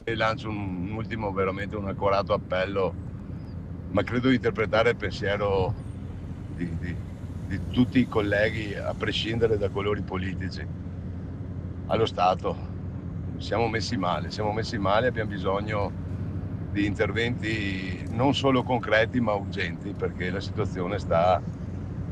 E lancio un ultimo, veramente un accorato appello, ma credo di interpretare il pensiero di tutti i colleghi, a prescindere da colori politici. Allo Stato siamo messi male, abbiamo bisogno di interventi non solo concreti ma urgenti, perché la situazione sta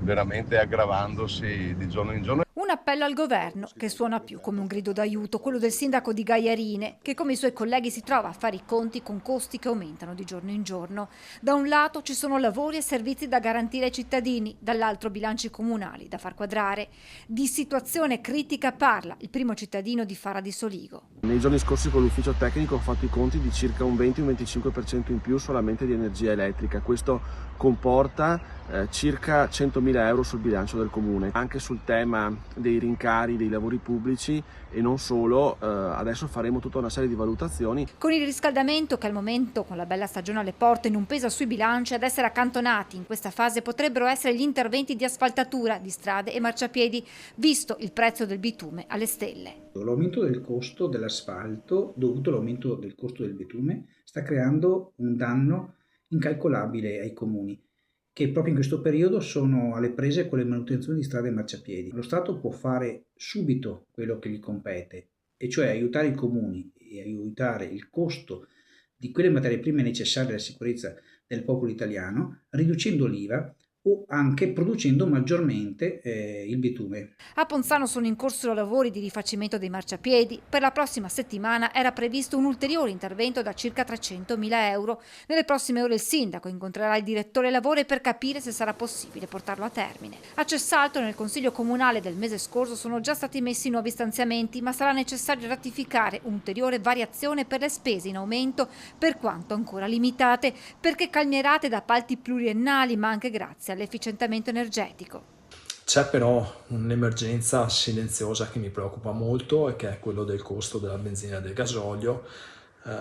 veramente aggravandosi di giorno in giorno. Un appello al governo che suona più come un grido d'aiuto, quello del sindaco di Gaiarine, che come i suoi colleghi si trova a fare i conti con costi che aumentano di giorno in giorno. Da un lato ci sono lavori e servizi da garantire ai cittadini, dall'altro bilanci comunali da far quadrare. Di situazione critica parla il primo cittadino di Fara di Soligo. Nei giorni scorsi con l'ufficio tecnico ho fatto i conti di circa un 20-25% in più solamente di energia elettrica. Questo comporta circa 100.000 euro sul bilancio del comune. Anche sul tema dei rincari dei lavori pubblici e non solo, adesso faremo tutta una serie di valutazioni. Con il riscaldamento che al momento, con la bella stagione alle porte, non pesa sui bilanci, ad essere accantonati in questa fase potrebbero essere gli interventi di asfaltatura di strade e marciapiedi, visto il prezzo del bitume alle stelle. L'aumento del costo dell'asfalto dovuto all'aumento del costo del bitume sta creando un danno incalcolabile ai comuni, che proprio in questo periodo sono alle prese con le manutenzioni di strade e marciapiedi. Lo Stato può fare subito quello che gli compete, e cioè aiutare i comuni e aiutare il costo di quelle materie prime necessarie alla sicurezza del popolo italiano, riducendo l'IVA o anche producendo maggiormente il bitume. A Ponzano sono in corso lavori di rifacimento dei marciapiedi. Per la prossima settimana era previsto un ulteriore intervento da circa 300.000 euro. Nelle prossime ore il sindaco incontrerà il direttore lavori per capire se sarà possibile portarlo a termine. A Cessalto, nel Consiglio Comunale del mese scorso, sono già stati messi nuovi stanziamenti, ma sarà necessario ratificare un'ulteriore variazione per le spese in aumento, per quanto ancora limitate, perché calmierate da appalti pluriennali, ma anche grazie all'efficientamento energetico. C'è però un'emergenza silenziosa che mi preoccupa molto e che è quello del costo della benzina e del gasolio.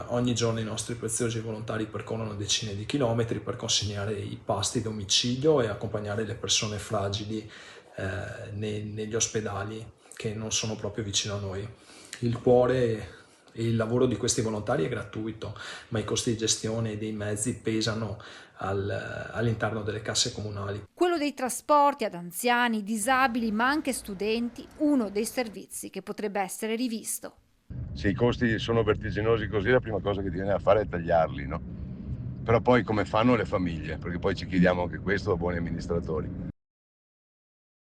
Ogni giorno i nostri preziosi volontari percorrono decine di chilometri per consegnare i pasti a domicilio e accompagnare le persone fragili negli ospedali che non sono proprio vicino a noi. Il cuore e il lavoro di questi volontari è gratuito, ma i costi di gestione e dei mezzi pesano all'interno delle casse comunali. Quello dei trasporti ad anziani, disabili, ma anche studenti, uno dei servizi che potrebbe essere rivisto. Se i costi sono vertiginosi così, la prima cosa che ti viene a fare è tagliarli, no? Però poi come fanno le famiglie? Perché poi ci chiediamo anche questo da buoni amministratori.